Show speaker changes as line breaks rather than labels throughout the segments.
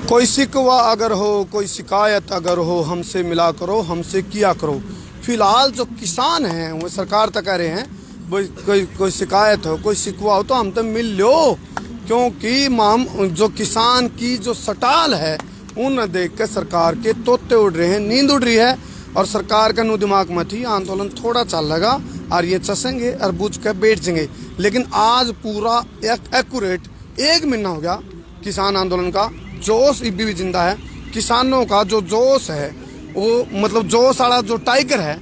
कोई शिकवा अगर हो, कोई शिकायत अगर हो, हमसे मिला करो, हमसे किया करो। फिलहाल जो किसान हैं वो सरकार तक कह रहे हैं कोई शिकायत हो, कोई शिकवा हो तो हम तो मिल लो, क्योंकि माम जो किसान की जो सटाल है उन देख के सरकार के तोते उड़ रहे हैं, नींद उड़ रही है। और सरकार का नु दिमाग में थी आंदोलन थोड़ा चल लगा और ये चसेंगे और बुझ के बैठ जाएंगे। लेकिन आज पूरा एक्यूरेट 1 महीना हो गया किसान आंदोलन का, जोश इब्बी भी जिंदा है। किसानों का जो जोश है वो मतलब जोश वाला जो टाइगर है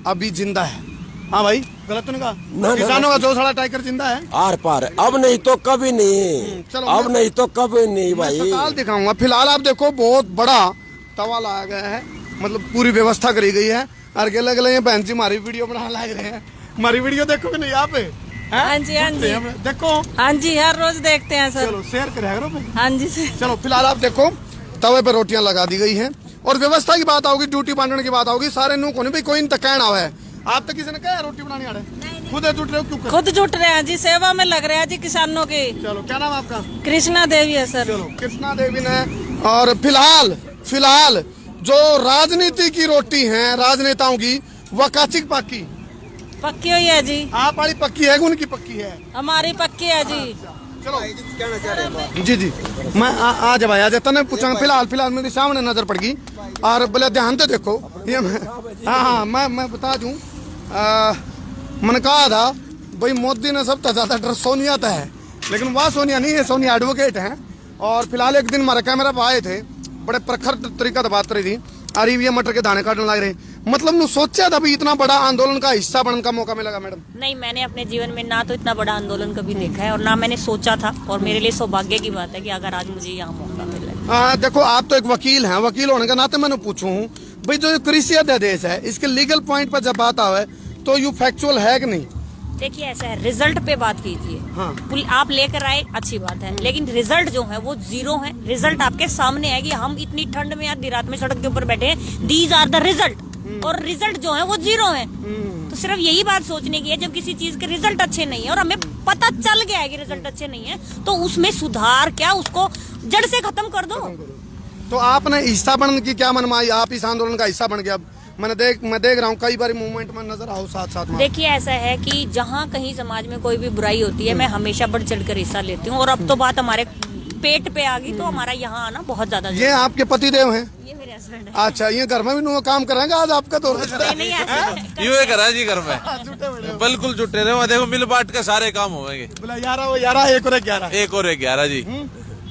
अभी जिंदा है। हाँ भाई, गलत तो नहीं कहा? किसानों का जोश वाला टाइगर जिंदा है आर पार, अब नहीं तो कभी नहीं। चलो अब नहीं तो कभी नहीं भाई, सकाल दिखाऊंगा। फिलहाल आप देखो बहुत बड़ा तवा लाया गया है, मतलब पूरी व्यवस्था करी गई है। और अगले अगले बहन जी हमारी वीडियो बनाने लग रहे हैं। हमारी वीडियो देखो कि नहीं यहाँ पे?
हाँ जी, हाँ जी
देखो,
हाँ जी हर रोज देखते हैं सर।
चलो शेयर करो भाई।
हाँ जी सर।
चलो फिलहाल आप देखो तवे पे रोटियां लगा दी गई हैं और व्यवस्था की बात आओगी, ड्यूटी बांटने की बात आओगी, सारे नु कोने भाई कोई नहीं कहना हुआ है। आप तो किसी ने कहा रोटी बनानी आ रहे, खुद जुट रहे हो? क्यों
खुद जुट रहे हैं जी, सेवा में लग रहे हैं जी किसानों की।
चलो क्या नाम आपका?
कृष्णा देवी है सर।
चलो कृष्णा देवी ने। और फिलहाल जो राजनीति की रोटी है राजनेताओं की, वह काचिक
पक्की हुई है जी।
आप वाली पक्की है, उनकी पक्की है,
हमारी पक्की है जी।
चलो जी मैं आ जा भाई, आ जाता ना पूछा। फिलहाल मेरे सामने नजर पड़ गई और बोले ध्यान से देखो ये। हाँ मैं बता दूं, मैंने कहा था भाई मोदी ने सबसे ज्यादा डर सोनिया था है, लेकिन वह सोनिया नहीं है, सोनिया एडवोकेट है। और फिलहाल एक दिन हमारा कैमरा पे आए थे, बड़े प्रखर तरीका से बात करी थी। अरे ये मटर के दाने काटने लग रहे, मतलब नु सोचा था भी इतना बड़ा आंदोलन का हिस्सा बनने का मौका मिलेगा? मैडम
नहीं, मैंने अपने जीवन में ना तो इतना बड़ा आंदोलन कभी देखा है और ना मैंने सोचा था, और मेरे लिए सौभाग्य की बात है कि अगर आज मुझे यहाँ मौका मिला।
देखो आप तो एक वकील हैं, वकील होने के नाते मैंने पूछूं भाई जो कृषि अध्यादेश है इसके लीगल पॉइंट पर जब बात आवे तो यू फैक्चुअल है कि नहीं?
देखिए ऐसा है, रिजल्ट पे बात कीजिए।
हाँ।
आप लेकर आए अच्छी बात है, लेकिन रिजल्ट जो है वो 0 है। रिजल्ट आपके सामने है कि हम इतनी ठंड में आधी रात में सड़क के ऊपर बैठे हैं, दीज आर द रिजल्ट, और रिजल्ट जो है वो 0 है। तो सिर्फ यही बात सोचने की है, जब किसी चीज के रिजल्ट अच्छे नहीं है और हमें पता चल गया है कि रिजल्ट अच्छे नहीं है, तो उसमें सुधार क्या, उसको जड़ से खत्म कर दो।
तो आपने हिस्सा बनने की क्या मनमाई? आप इस आंदोलन का हिस्सा बन गया। मैं देख रहा हूँ कई बार मूवमेंट में नजर आओ साथ में।
देखिए ऐसा है कि जहाँ कहीं समाज में कोई भी बुराई होती है, मैं हमेशा बढ़ चढ़ कर हिस्सा लेती हूँ। और अब तो बात हमारे पेट पे आ गई, तो हमारा यहाँ आना बहुत ज्यादा।
ये आपके पति देव हैं?
ये मेरे हस्बैंड है।
अच्छा, ये घर में भी काम कराएंगे आज आपका? तो
यूँ करा जी घर में, बिल्कुल जुटे रहे। देखो मिल बांट के सारे काम होंगे।
बोला 11 1 और 11
जी।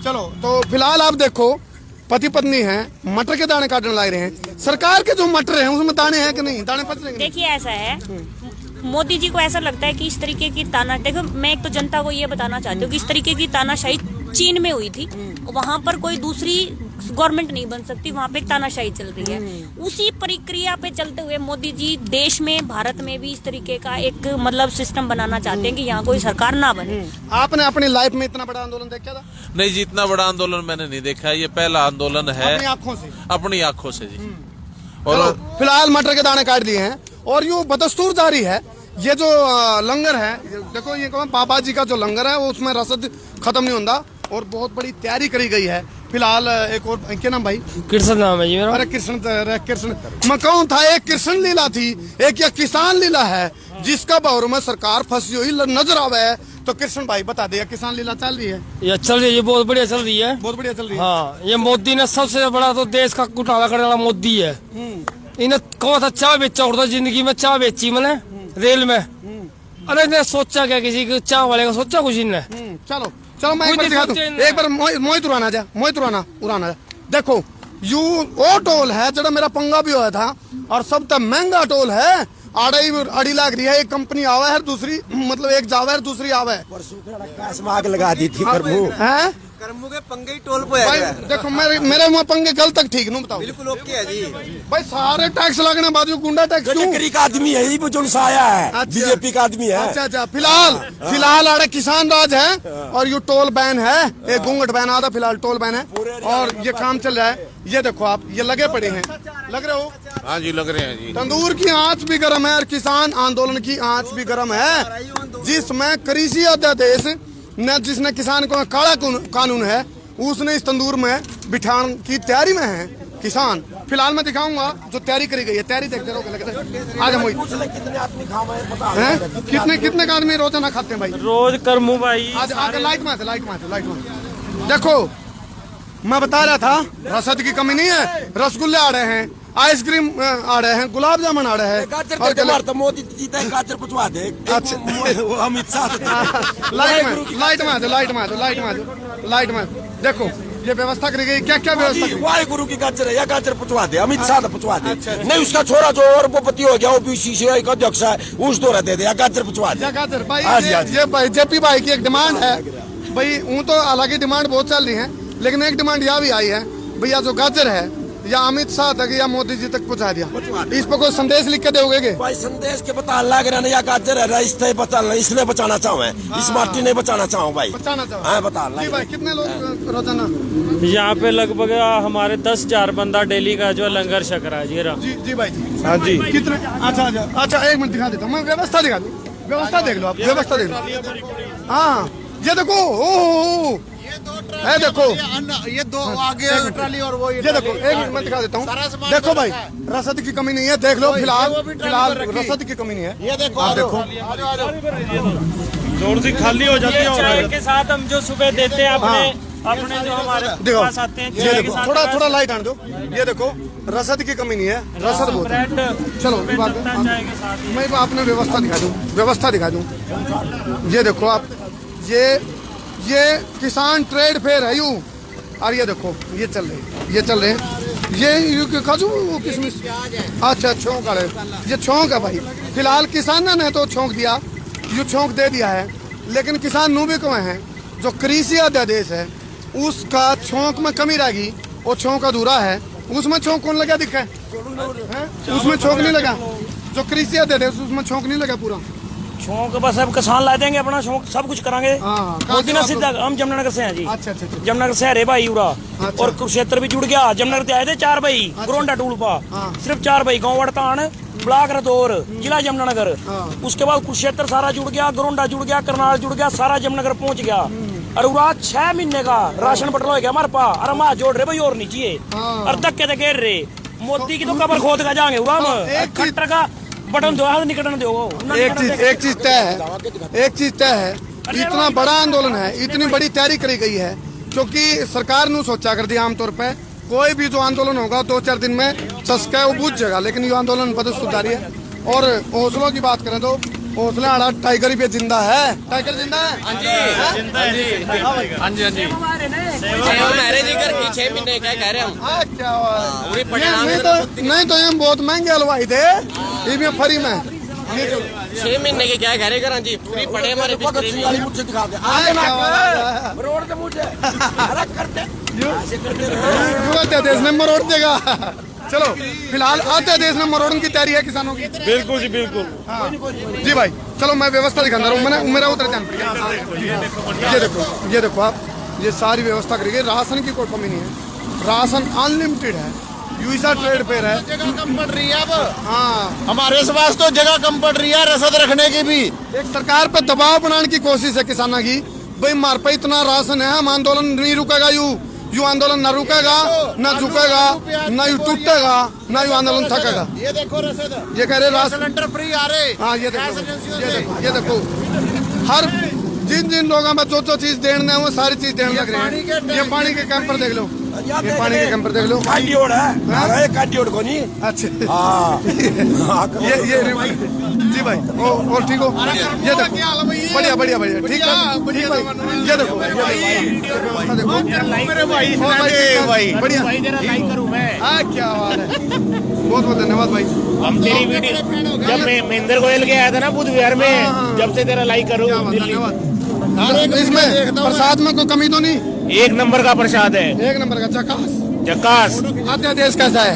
चलो तो फिलहाल आप देखो पति पत्नी हैं, मटर के दाने काटने लग रहे हैं। सरकार के जो मटर हैं उसमें दाने हैं कि नहीं? दाने पच रहे हैं?
देखिए ऐसा है, मोदी जी को ऐसा लगता है कि इस तरीके की ताना, देखो मैं एक तो जनता को ये बताना चाहती हूँ कि इस तरीके की तानाशाही चीन में हुई थी, वहाँ पर कोई दूसरी गवर्नमेंट नहीं बन सकती, वहाँ पे एक तानाशाही चल रही है। उसी प्रक्रिया पे चलते हुए मोदी जी देश में, भारत में भी इस तरीके का एक मतलब सिस्टम बनाना चाहते हैं कि यहाँ कोई सरकार ना बने।
आपने अपनी लाइफ में इतना बड़ा आंदोलन देखा था?
नहीं जी, इतना बड़ा आंदोलन मैंने नहीं देखा, ये पहला आंदोलन है।
अपनी आंखों से
जी।
और फिलहाल मटर के दाने काट दिए हैं और यूँ बदस्तूर जारी है। ये जो लंगर है, देखो ये पापा जी का जो लंगर है वो उसमें रसद खत्म नहीं होता और बहुत बड़ी तैयारी करी गई है। फिलहाल एक और, क्या नाम भाई?
कृष्ण नाम है जी मेरा।
अरे कृष्ण मैं कहूँ था एक कृष्ण लीला थी, एक या किसान लीला है जिसका बारे में सरकार फंसी हुई नजर आवे है। तो कृष्ण भाई बता दिया, किसान लीला चल रही है?
ये चल रही है, बहुत बढ़िया चल रही है।
बहुत बढ़िया चल रही है।
हाँ, ये मोदी ने सबसे बड़ा तो देश का घुटाला करने वाला मोदी है। इन्हें कौन था चाय बेचा उड़ता, जिंदगी में चाय बेची मैंने रेल में। अरे इन्हें सोचा क्या, किसी चाय वाले का सोचा कुछ इन्हें?
चलो मैं एक बार दिखा दूं, एक बार मोहित उड़ाना जा। देखो यू वो टोल है जरा मेरा पंगा भी हुआ था और सब तक महंगा टोल है। आड़ी लाग रही है, एक कंपनी आवा है, दूसरी मतलब एक जावा है, दूसरी आवा है।
आग लगा दी थी
करमू
के पंगे ही टोल पे है।
देखो मेरे मुँह पंगे कल तक ठीक नहीं बताओ।
बिल्कुल ओके है जी
भाई, सारे टैक्स लगने बाजू गुंडा टैक्स
का आदमी है, ये जो आया है बीजेपी का आदमी है।
अच्छा फिलहाल आड़े किसान राज है और ये टोल बैन है, एक घूंघट बैन आता, फिलहाल टोल बैन है और ये काम चल रहा है। ये देखो आप, ये लगे पड़े हैं, लग रहे हो?
हाँ जी, लग रहे हैं जी।
तंदूर की आंच भी गर्म है और किसान आंदोलन की आंच भी गर्म है, जिसमें कृषि अध्यादेश न जिसने किसान को काला कानून है उसने इस तंदूर में बिठाने की तैयारी में है किसान। फिलहाल मैं दिखाऊंगा जो तैयारी करी गई है, तैयारी देखते रहो। आज हम
कितने आदमी खावे पता
हैं कितने कितने का आदमी रोजाना खाते हैं भाई?
रोज करमू भाई।
आज आगे लाइट में देखो, मैं बता रहा था रसद की कमी नहीं है। रसगुल्ले आ रहे हैं, आइसक्रीम आ रहे हैं, गुलाब जामुन आ रहे हैं।
गाजर तो जमार तो मोदी जीता है, गाजर पहुंचवा दे।
अच्छा।
वो अमित शाह
लाइट में देखो ये व्यवस्था करी गई। क्या क्या व्यवस्था करी?
वाहे गुरु की गाजर है या गाजर पहुंचवा दे, अमित शाह पहुंचवा दे। नहीं उसका छोरा जो और वो पति हो गया वो बीसीसीआई का अध्यक्ष है, उस दौरा दे दे या गाजर पहुंचवा दे।
गाजर भाई
हाँ जी, हाँ जी।
ये भाई जेपी भाई की एक डिमांड है भाई। वो तो हालांकि डिमांड बहुत चल रही है, लेकिन एक डिमांड यह भी आई है भैया जो गाजर है या अमित शाह तक या मोदी जी तक पहुंचा दिया। इस पर कोई संदेश लिख के दोगे?
भाई संदेश के बता लग रहा या गाजर है इसने बचाना चाहूँ मैं, इस माटी नहीं बचाना चाहूँ भाई,
बचाना चाहो।
हाँ बता
जी भाई कितने लोग रोजाना?
यहाँ पे लगभग हमारे 10,000 बंदा डेली का जो लंगर छक रहा है
जी जी भाई
हाँ जी।
कितने? अच्छा एक मिनट दिखा देता हूँ मैं, व्यवस्था दिखा दूँ। व्यवस्था देख लो आप, व्यवस्था देख लो। हाँ ये देखो, ओ है देखो,
ये दो आगे ट्राली और वो
ये देखो एक मिनट मैं दिखा देता हूँ। देखो भाई रसद की कमी नहीं है, देख लो। फिलहाल रसद की कमी नहीं है,
ये देखो।
आप देखो
जोर से खाली हो जाती है। चाय के साथ हम जो सुबह देते हैं अपने जो हमारे
देखो,
पास आते हैं,
ये देखो थोड़ा लाइट आने दो। ये देखो रसद की कमी नहीं है, रसद बहुत है। चलो मैं आपने व्यवस्था दिखा दूँ। ये देखो आप, ये किसान ट्रेड फेयर है यूं, और ये देखो ये चल रहे हैं ये खाजू किशमिश। अच्छा छौंक आ रहे, ये छौंक है भाई। फिलहाल किसानों ने तो छौंक दिया, यू छौंक दे दिया है, लेकिन किसान नू भी कौन है जो कृषि अध्यादेश है उसका छौंक में कमी रहेगी। वो छौंक अधूरा है, उसमें छौंक कौन लगा दिखा है? उसमें छौंक नहीं लगा। जो कृषि अध्यादेश उसमें छौंक नहीं लगा पूरा।
शौक बस अब किसान ला देंगे अपना शौक, सब कुछ करांगे। मोदी ना सीधा, हम जमुनानगर से हैं जी।
अच्छा।
जमुनानगर से है भाई पूरा। और कुरुक्षेत्र भी जुड़ गया। जमुनानगर से आए थे 4 भाई, गोरंडा टूलपा सिर्फ 4 भाई, गाँव वड़तान, ब्लॉक रतौर, जिला जमुनानगर। उसके बाद कुरुक्षेत्र सारा जुड़ गया, गोरंडा जुड़ गया, करनाल जुड़ गया, सारा जमुनानगर पहुंच गया। और पूरा 6 महीने का राशन बटल हो गया हमारे पास। और हम हाथ जोड़ रहे भाई और नहीं चाहिए, और धक्के तो घेर रहे। मोदी की तो कबर खोद का जाएंगे खट्टर का बटन दो, निकटन दो।
एक चीज तय है, इतना बड़ा आंदोलन है, इतनी बड़ी तैयारी करी गई है, क्योंकि सरकार ने सोचा कर दिया आमतौर पे कोई भी जो आंदोलन होगा 2-4 दिन में सस्का है वो बुझ जाएगा, लेकिन ये आंदोलन बदस्तूर जारी है। और हौसलों की बात करें तो हौसला आड़ा टाइगर भी जिंदा है। टाइगर जिंदा है? हाँ जी। नहीं तो हम बहुत महंगे हलवाई थे ये फ्री में।
6 महीने के क्या कह रहे हैं जी, पूरी पड़े हमारे
मुझे दिखा दे रोड के मुझे
देश में मरोड़ देगा। चलो फिलहाल आते देश में मरोड़ने की तैयारी है किसानों की।
बिल्कुल जी बिल्कुल।
हाँ जी भाई चलो मैं व्यवस्था दिखाता रहा हूँ। मेरा उतर ध्यान पड़ेगा। ये देखो आप, ये सारी व्यवस्था करी गई। राशन की कोई कमी नहीं है, राशन अनलिमिटेड है। यूएसए ट्रेड फेयर है,
जगह कम पड़ रही है अब।
हाँ
हमारे पास तो जगह कम पड़ रही है रसद रखने की भी।
एक सरकार पे दबाव बनाने की कोशिश है किसानों की, भाई मार पे इतना राशन है, हम आंदोलन नहीं रुकेगा। यू आंदोलन न रुकेगा, न झुकेगा, न यू टूटेगा, न यू आंदोलन थकेगा।
ये देखो रसद,
ये कह रहे राशन
सिलेंडर फ्री आ रहे।
हाँ ये देखो हर जिन लोगों में जो चीज देने है वो सारी चीज देने लग रहे हैं। ये पानी के कैंपर देख लो, ये पानी के कैंपर देख लो।
काटियोड़ है, काटियोड़ को नहीं।
अच्छा
हाँ
ये जी भाई और ठीक हो? ये देखो बढ़िया बढ़िया बढ़िया ठीक है। ये देखो
मेरे भाई
बढ़िया क्या बात है, बहुत बहुत धन्यवाद भाई।
हम तेरी वीडियो जब मैं महेंद्र गोयल के आया था ना बुध विहार में, जब से तेरा लाइक करूँ दिल्ली।
इसमें प्रसाद में कोई कमी तो नहीं?
1 नंबर का प्रसाद है,
1 नंबर का
झकास।
अध्यादेश कैसा है?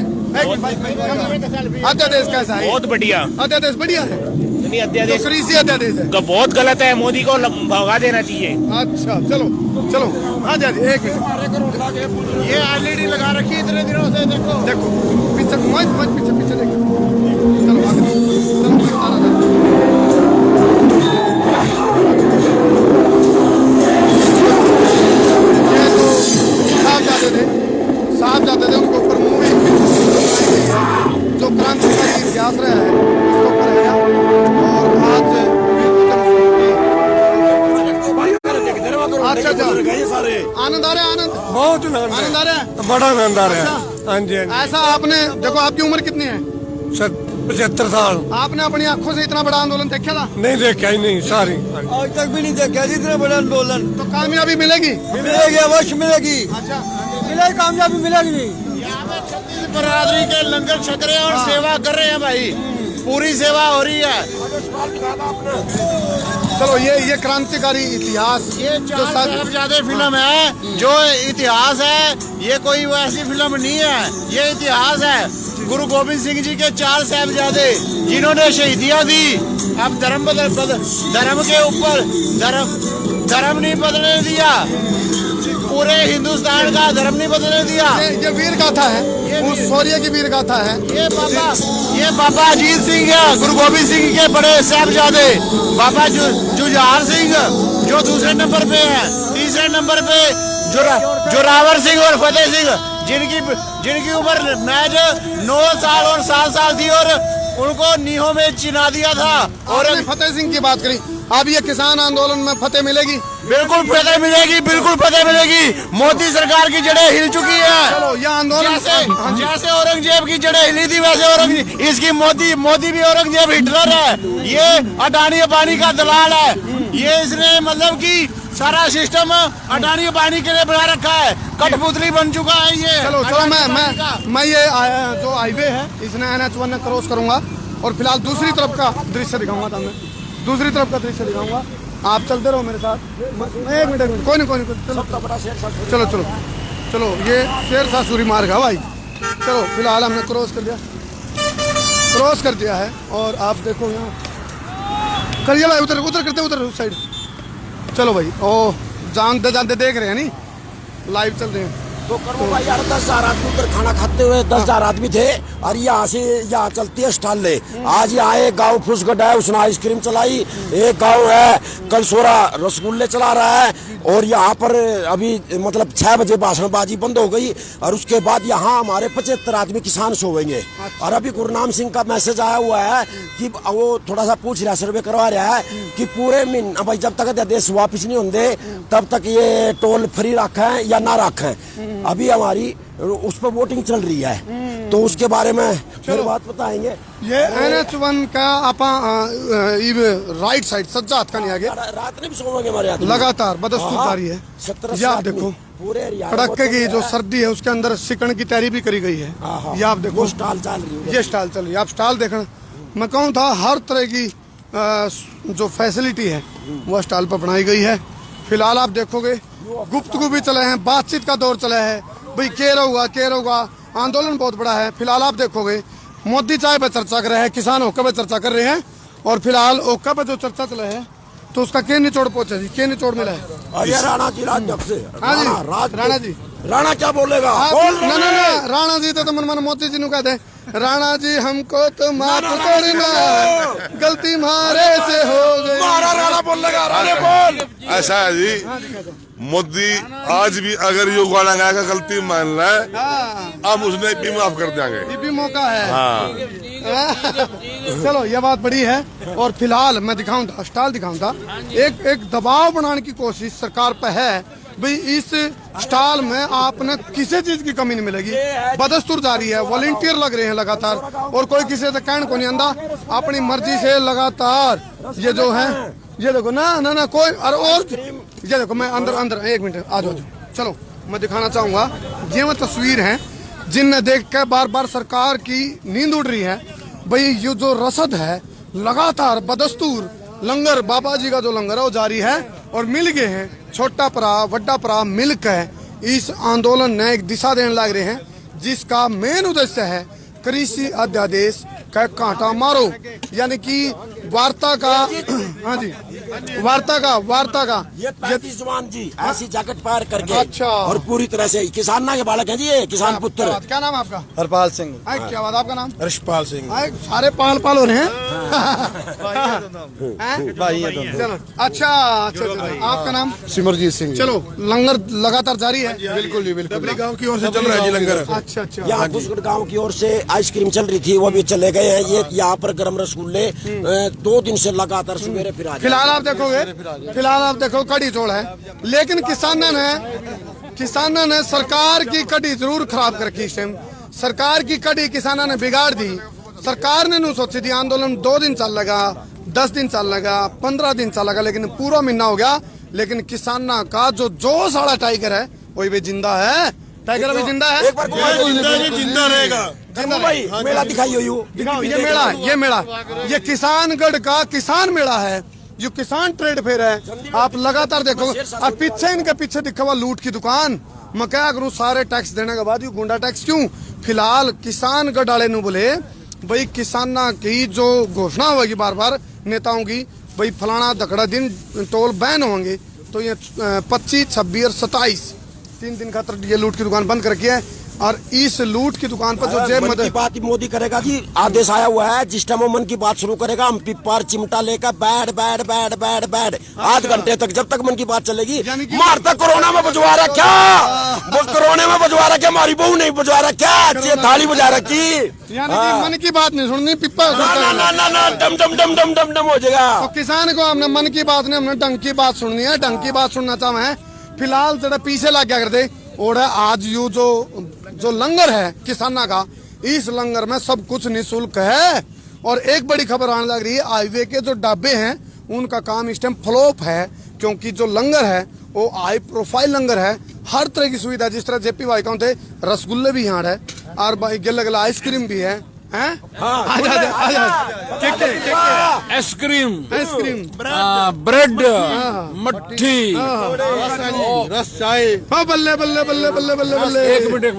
अध्यादेश कैसा है?
बहुत बढ़िया
अध्यादेश बढ़िया है।
नहीं अध्यादेश
कृषि अध्यादेश है
बहुत गलत है, मोदी को भगा देना चाहिए।
अच्छा चलो हाँ जी एक मिनट।
ये एलईडी लगा रखी है इतने दिनों से।
देखो पीछे पीछे देखो। चलो आगे आ रहा है? आनंद
बहुत
आनंद आ रहा है?
बड़ा आनंद आ रहा
अच्छा।
है। हाँ जी, हाँ जी।
ऐसा आपने देखो, आपकी उम्र कितनी है?
75 साल।
आपने अपनी आंखों से इतना बड़ा आंदोलन देखा था?
नहीं देखा ही नहीं, सारी
आज तक भी नहीं देखा इतना बड़ा आंदोलन।
तो कामयाबी मिलेगी?
मिलेगी, अवश्य मिलेगी।
अच्छा,
मिलेगी, कामयाबी मिलेगी।
बरादरी के लंगर छक रहे हैं और सेवा कर रहे हैं भाई, पूरी सेवा हो रही है।
चलो ये क्रांतिकारी इतिहास
ये
जो
चार साहिबजादे फिल्म है, जो इतिहास है, ये कोई वैसी फिल्म नहीं है, ये इतिहास है। गुरु गोविंद सिंह जी के 4 साहिबजादे जिन्होंने शहीदियां दी। अब धर्म के ऊपर धर्म नहीं बदलने दिया, पूरे हिंदुस्तान का धर्म नहीं बदलने दिया।
ये वीर गाथा है, उस शौर्य की वीर गाथा है।
ये बाबा अजीत सिंह है, गुरु गोविंद सिंह के बड़े साहिबजादे। बाबा जुझार सिंह जो दूसरे नंबर पे है, तीसरे नंबर पे जोरावर सिंह और फतेह सिंह, जिनकी उम्र महज 9 साल और 7 साल थी और उनको नीहों में चिना दिया था। और
फतेह सिंह की बात करी, अब ये किसान आंदोलन में फतेह मिलेगी?
बिल्कुल फतेह मिलेगी, बिल्कुल फतेह मिलेगी। मोदी सरकार की जड़ें हिल चुकी है।
चलो ये आंदोलन
जैसे औरंगजेब की जड़ें हिली थी, वैसे इसकी मोदी भी औरंगजेब हिटलर है। ये अडानी अंबानी का दलाल है। ये इसने मतलब कि सारा सिस्टम अडानी अंबानी के लिए बना रखा है, कठपुतली बन चुका है ये।
चलो मैं ये जो हाईवे है, इसने NH1 क्रॉस करूंगा और फिलहाल दूसरी तरफ का दृश्य दिखाऊंगा। मैं दूसरी तरफ का दृश्य दिखाऊंगा, आप चलते रहो मेरे साथ। एक मिनट, कोई नहीं, चलो ये शेरशाह सूरी मार्ग है भाई। चलो फिलहाल हमने क्रॉस कर दिया है और आप देखो यहाँ करिए भाई, उधर उस साइड। चलो भाई, ओ जानते देख रहे हैं नहीं, लाइव चल रहे हैं।
तो करो भाई यार, 10,000 आदमी उधर खाना खाते हुए 10,000 आदमी थे और यहाँ चलती है स्टॉल ले। आज यहाँ एक गाँव फुसगढ़ है, उसने आइसक्रीम चलाई। एक गाँव है कलसोरा रसगुल्ले चला रहा है। और यहाँ पर अभी मतलब 6 बजे भाषणबाजी बंद हो गई और उसके बाद यहाँ हमारे 75 आदमी किसान सोएंगे। और अभी गुरनाम सिंह का मैसेज आया हुआ है कि वो थोड़ा सा पूछ रहा, सर्वे करवा रहा है कि पूरे महीना भाई जब तक देश वापिस नहीं होंगे तब तक ये टोल फ्री रखें या ना रखें। अभी हमारी उस पर वोटिंग चल रही है, तो उसके बारे में फिर बात बताएंगे।
ये NH1 का राइट साइड सज्जाद का नहीं आगे
रात में भी सोएंगे हमारे यहाँ
लगातार बदस्तूर जारी है। ये आप देखो, कड़ाके की जो सर्दी है उसके अंदर सिकड़ की तैयारी भी करी गई है। ये आप देखो,
स्टॉल चल रही है,
ये स्टॉल चल रही है। आप स्टॉल देखना, मैं कहूँ था हर तरह की जो फैसिलिटी है वो स्टॉल पर बनाई गई है। फिलहाल आप देखोगे गुफ्तगू भी चले हैं, बातचीत का दौर चला है भाई, के रहोगा। आंदोलन बहुत बड़ा है। फिलहाल आप देखोगे मोदी चाय पे चर्चा कर रहे हैं, किसान ओका पे चर्चा कर रहे हैं। और फिलहाल ओका पे जो चर्चा चला है तो उसका के निचोड़ पहुंचा जी, के निचोड़ मिला है।
राणा जी राज्य से
हाँ जी,
राणा क्या बोलेगा?
ना राणा जी तो मन मोदी जी ने कहते हैं, राणा जी हमको तो माफ करना, गलती मारे से हो गई।
राणा बोलेगा, राणा बोल।
ऐसा है जी, मोदी आज भी अगर यो गाना गाएगा गलती मान रहा है, अब उसने भी माफ कर देंगे।
ये भी मौका है।
हाँ।
चलो ये बात बड़ी है। और फिलहाल मैं दिखाऊंगा, स्टॉल दिखाऊंगा। एक दबाव बनाने की कोशिश सरकार पे है भाई, इस स्टॉल में आपने किसी चीज की कमी नहीं मिलेगी। बदस्तूर जारी है, वॉलंटियर लग रहे हैं लगातार और कोई किसी से कहने को नहीं आंदा, अपनी मर्जी से लगातार ये जो है, ये देखो ना कोई। और ये देखो, मैं अंदर एक मिनट आ जाओ। चलो मैं दिखाना चाहूंगा, ये वो तस्वीर है जिनने देख कर बार बार सरकार की नींद उड़ रही है भाई। ये जो रसद है लगातार बदस्तूर लंगर, बाबा जी का जो लंगर है वो जारी है और मिल गए हैं। छोटा परा वड्डा परा मिलकर इस आंदोलन ने एक दिशा देने लग रहे हैं, जिसका मेन उद्देश्य है कृषि अध्यादेश का कांटा मारो, यानी कि वार्ता का। हाँ जी, वार्ता का
ये 35 जवान जी ऐसी जैकेट पार करके,
अच्छा,
और पूरी तरह से किसान ना के बालक हैं जी, ये किसान पुत्र।
क्या नाम है आपका?
हरपाल सिंह।
क्या बात, आपका नाम?
हर्षपाल सिंह।
सारे पाल हो रहे हैं। चलो अच्छा, आपका नाम?
सिमरजीत सिंह।
चलो लंगर लगातार जारी है।
बिल्कुल जी, बिल्कुल। गाँव की ओर से चल रहा है जी लंगर।
अच्छा।
यहाँ फुसगढ़ गाँव की ओर से आइसक्रीम चल रही थी, वो भी चले गए हैं। ये यहाँ पर गरम रसगुल्ले 2 दिन से लगातार सवेरे फिलहाल आप देखो कड़ी चौड़ है, लेकिन किसानों ने
किसानों ने सरकार की कड़ी जरूर खराब कर रखी। इस टाइम सरकार की कड़ी किसानों ने बिगाड़ दी। सरकार ने नू सोची थी आंदोलन 2 दिन चल लगा, 10 दिन चल लगा, 15 दिन चल लगा, लेकिन पूरा महीना हो गया। लेकिन किसानों का जो जोश वाला टाइगर है वही भी जिंदा है। टाइगर अभी जिंदा है,
एक बार
जिंदा रहेगा।
भाई मेला दिखाइए
दिखाओ। ये मेला ये किसानगढ़ का किसान मेला है, जो किसान ट्रेड फेयर है। आप लगातार देखो, अब पीछे इनके पीछे दिखा हुआ लूट की दुकान। मैं क्या करूं, सारे टैक्स देने के बाद गुंडा टैक्स क्यों? फिलहाल किसानगढ़ वाले ने बोले भाई किसाना की जो घोषणा होगी बार बार नेताओं की, भाई फलाना धकड़ा दिन टोल बैन होंगे, तो ये 25, 26 और 27 3 दिन खातर ये लूट की दुकान बंद कर रखी है। और इस लूट की दुकान पर जो
मन की बात मोदी करेगा जी, आदेश आया हुआ है। जिस टाइम वो मन की बात शुरू करेगा, हम पिपार चिमटा लेकर बैठ बैठ बैठ बैठ बैठ आध घंटे तक, जब तक मन की बात चलेगी। मारता कोरोना में बजवा रहा क्या, वो कोरोना में बजवा रहा क्या, हमारी बहू नहीं बजवा रहा क्या, थाली बजा रखी।
मन की बात नहीं सुननी, पिप्पा
ना डम डम डम डम डम डम हो जाएगा।
तो किसान को हमने मन की बात नहीं, हमने ढंग की बात सुननी है, ढंग की बात सुनना चाहे। फिलहाल जरा पीछे लग गया करते और आज यू जो लंगर है किसाना का, इस लंगर में सब कुछ निःशुल्क है। और एक बड़ी खबर आने लग रही है, हाईवे के जो ढाबे हैं उनका काम इस टाइम फ्लॉप है, क्योंकि जो लंगर है वो हाई प्रोफाइल लंगर है। हर तरह की सुविधा, जिस तरह जेपी भाई का थे रसगुल्ले भी यहाँ है और गला गला आइसक्रीम भी है।
आइसक्रीम,
ब्रेड, मट्ठी,
रस चाय, हाँ बल्ले बल्ले बल्ले बल्ले बल्ले बल्ले।
एक मिनट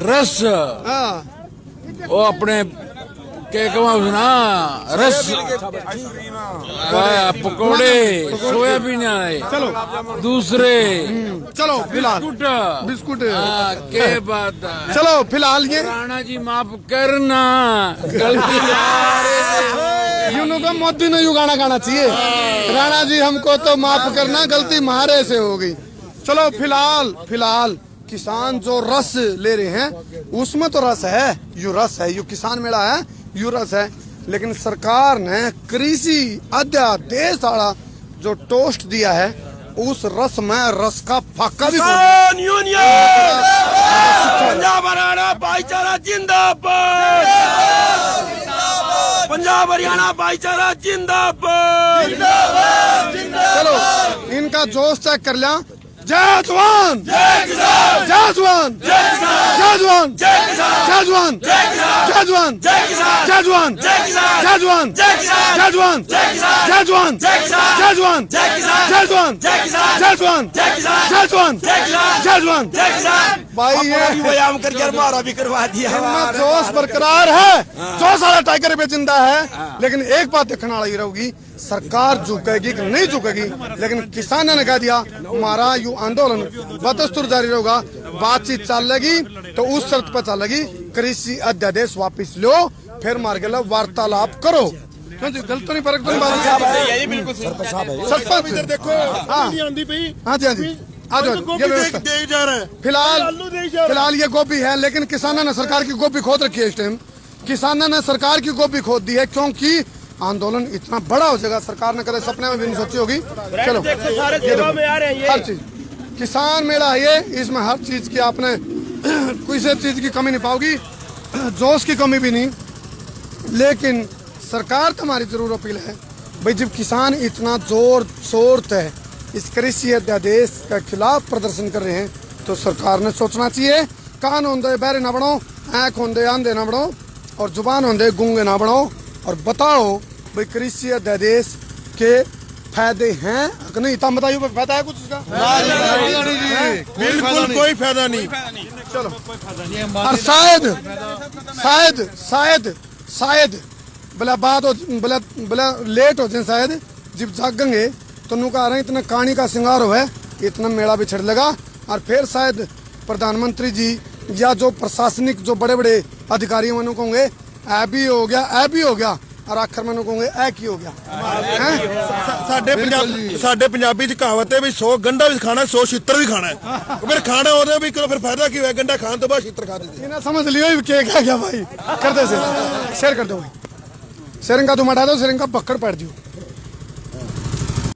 रस, वो अपने क्या कहूँ ना, रस, पकोड़े, सोयाबीन आए,
चलो
दूसरे,
चलो फिलहाल बिस्कुट
के बात।
चलो फिलहाल ये
राणा जी माफ करना, गलती
यूं का मोदी ने यूं गाना गाना चाहिए, राणा जी हमको तो माफ करना, गलती हमारे से हो गई। चलो फिलहाल किसान जो रस ले रहे हैं उसमें तो रस है, यू रस है, यू किसान मेला है, यू रस है। लेकिन सरकार ने कृषि अध्यादेश वाला जो टोस्ट दिया है, उस रस में रस का फाका भी
पंजाब हरियाणा भाईचारा जिंदाबाद, पंजाब हरियाणा भाईचारा जिंदाबाद।
चलो इनका जोश चेक कर लिया। जय जवान, जय किसान, जय जवान, जय किसान, जय जवान, जय किसान, जय जवान, जय किसान, जय जवान, जय किसान, जय जवान, जय किसान, जय जवान, जय किसान, जय जवान, जय किसान, जय जवान, जय किसान, जय जवान, जय किसान, जय जवान, जय किसान, जय जवान, जय किसान, जय जवान, जय किसान, जय जवान, जय किसान। भाई ये
व्यायाम करके हमारा भी करवा दिया।
जोश बरकरार है, जोश वाला टाइगर पे जिंदा है। लेकिन एक बात देखने वाली रहेगी, सरकार झुकेगी कि नहीं झुकेगी। लेकिन किसानों ने कह दिया हमारा यू आंदोलन बदस्तूर जारी रहेगा, बातचीत चलेगी तो उस शर्त पर चलेगी, कृषि अध्यादेश वापिस लो, फिर मार के वार्तालाप करो। गलत तो नहीं, फर्क तो नहीं। सरपंच इधर देखो, हाँ जी हाँ जी, फिलहाल ये गोभी है, लेकिन किसानों ने सरकार की गोभी खोद रखी है। इस टाइम किसानों ने सरकार की गोभी खोद दी है, क्योंकि आंदोलन इतना बड़ा हो जाएगा, सरकार ने कदे सपने में भी नहीं सोची होगी। चलो हर चीज किसान मेला है ये, इसमें हर चीज की आपने किसी चीज की कमी नहीं पाओगी, जोश की कमी भी नहीं। लेकिन सरकार तो हमारी जरूर अपील है भाई, जब किसान इतना जोर शोर है इस कृषि अध्यादेश के खिलाफ प्रदर्शन कर रहे हैं, तो सरकार ने सोचना चाहिए। कान होंदे बहरे ना बनो, आँख होंदे आंधे ना बनो, और जुबान होंदे गूंगे ना बनो, और बताओ भाई कृषि अध्यादेश के फायदे हैं कि नहीं। तब बताइए फायदा है कुछ इसका?
बिल्कुल कोई फायदा नहीं।
चलो, और शायद भला बात हो, भला लेट हो जाए, शायद जब जागेंगे तो नु कह रहे हैं इतना कहानी का श्रृंगार हो है, इतना मेला भी छिड़ लगा, और फिर शायद प्रधानमंत्री जी या जो प्रशासनिक जो बड़े बड़े अधिकारी मनु कहोगे ऐ भी हो गया, और आखिर मैंने कहूँगे ऐ की हो गया।
साडे पंजाबी च कहावत है भी 100 गंढा भी खाना 100 छित्र भी खाना है। फिर खाना होता भी फिर फायदा की है, गंढा खाने तो बाद छित्र खा देते।
समझ लियो क्या भाई, करते शेयर कर दो भाई, शेयरिंग का तुम हटा दो, शेयरिंग का पकड़ पड़ दियो।